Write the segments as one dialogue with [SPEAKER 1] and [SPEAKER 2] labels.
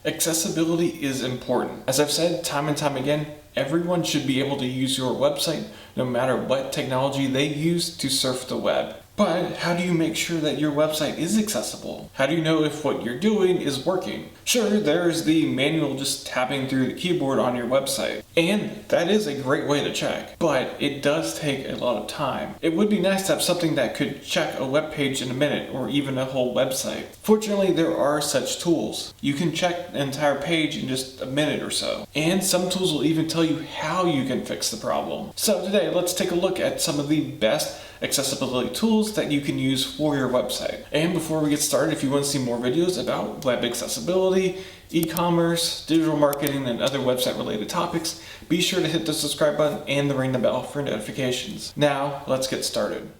[SPEAKER 1] Accessibility is important. As I've said time and time again, everyone should be able to use your website no matter what technology they use to surf the web. But how do you make sure that your website is accessible? How do you know if what you're doing is working? Sure, there's the manual just tapping through the keyboard on your website, and that is a great way to check, but it does take a lot of time. It would be nice to have something that could check a web page in a minute or even a whole website. Fortunately, there are such tools. You can check an entire page in just a minute or so, and some tools will even tell you how you can fix the problem. So today, let's take a look at some of the best accessibility tools that you can use for your website. And before we get started, if you want to see more videos about web accessibility, e-commerce, digital marketing, and other website related topics, be sure to hit the subscribe button and ring the bell for notifications. Now, let's get started.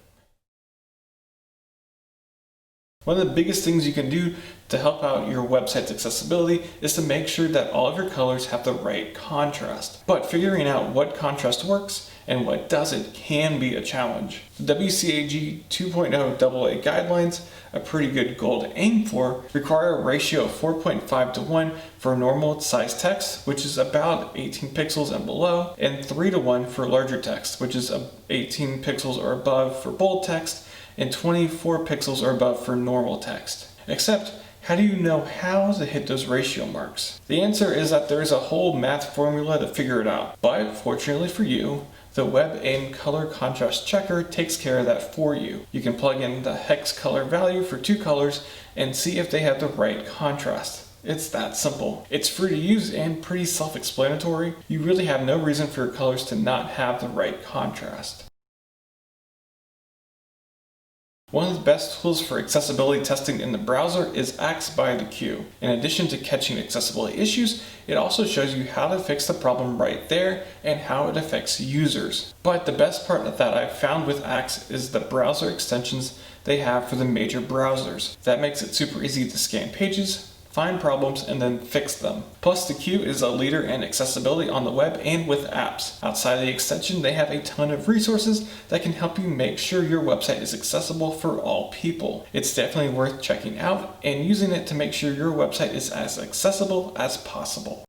[SPEAKER 1] One of the biggest things you can do to help out your website's accessibility is to make sure that all of your colors have the right contrast. But figuring out what contrast works and what doesn't can be a challenge. The WCAG 2.0 AA guidelines, a pretty good goal to aim for, require a ratio of 4.5 to 1 for normal size text, which is about 18 pixels and below, and 3 to 1 for larger text, which is 18 pixels or above for bold text, and 24 pixels or above for normal text. Except, how do you know how to hit those ratio marks? The answer is that there's a whole math formula to figure it out. But fortunately for you, the WebAIM color contrast checker takes care of that for you. You can plug in the hex color value for two colors and see if they have the right contrast. It's that simple. It's free to use and pretty self-explanatory. You really have no reason for your colors to not have the right contrast. One of the best tools for accessibility testing in the browser is Axe by Deque. In addition to catching accessibility issues, it also shows you how to fix the problem right there and how it affects users. But the best part that I've found with Axe is the browser extensions they have for the major browsers. That makes it super easy to scan pages, find problems, and then fix them. Plus, Deque is a leader in accessibility on the web and with apps. Outside of the extension, they have a ton of resources that can help you make sure your website is accessible for all people. It's definitely worth checking out and using it to make sure your website is as accessible as possible.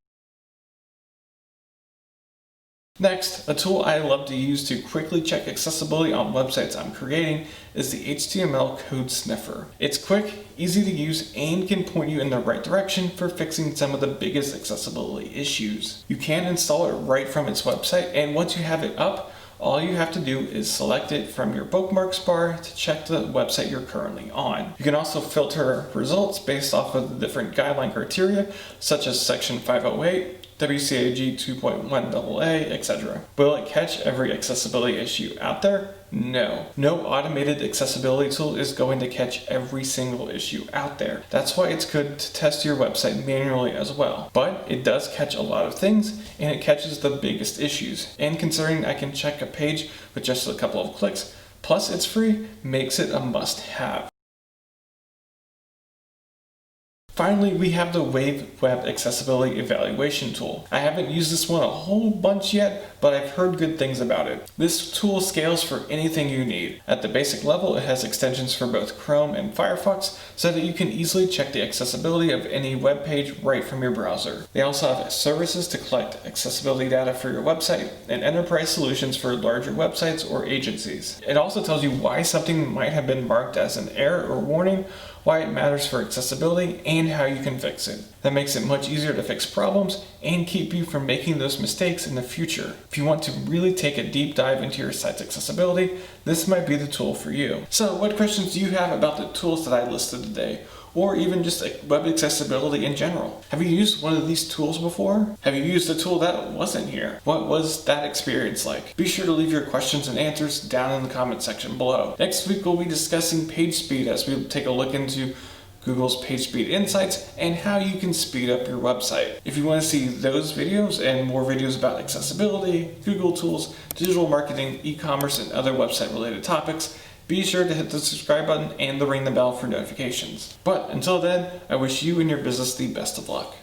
[SPEAKER 1] Next, a tool I love to use to quickly check accessibility on websites I'm creating is the HTML code sniffer. It's quick, easy to use, and can point you in the right direction for fixing some of the biggest accessibility issues. You can install it right from its website, and once you have it up, all you have to do is select it from your bookmarks bar to check the website you're currently on. You can also filter results based off of the different guideline criteria, such as Section 508, WCAG 2.1 AA, etc. Will it catch every accessibility issue out there? No. No automated accessibility tool is going to catch every single issue out there. That's why it's good to test your website manually as well. But it does catch a lot of things, and it catches the biggest issues. And considering I can check a page with just a couple of clicks, plus it's free, makes it a must-have. Finally, we have the Wave Web Accessibility Evaluation tool. I haven't used this one a whole bunch yet, but I've heard good things about it. This tool scales for anything you need. At the basic level, it has extensions for both Chrome and Firefox so that you can easily check the accessibility of any web page right from your browser. They also have services to collect accessibility data for your website and enterprise solutions for larger websites or agencies. It also tells you why something might have been marked as an error or warning, why it matters for accessibility, and how you can fix it. That makes it much easier to fix problems and keep you from making those mistakes in the future. If you want to really take a deep dive into your site's accessibility, this might be the tool for you. So what questions do you have about the tools that I listed today? Or even just web accessibility in general? Have you used one of these tools before? Have you used a tool that wasn't here? What was that experience like? Be sure to leave your questions and answers down in the comment section below. Next week we'll be discussing page speed as we take a look into Google's page speed insights and how you can speed up your website. If you want to see those videos and more videos about accessibility, Google tools, digital marketing, e-commerce, and other website related topics, be sure to hit the subscribe button and ring the bell for notifications. But until then, I wish you and your business the best of luck.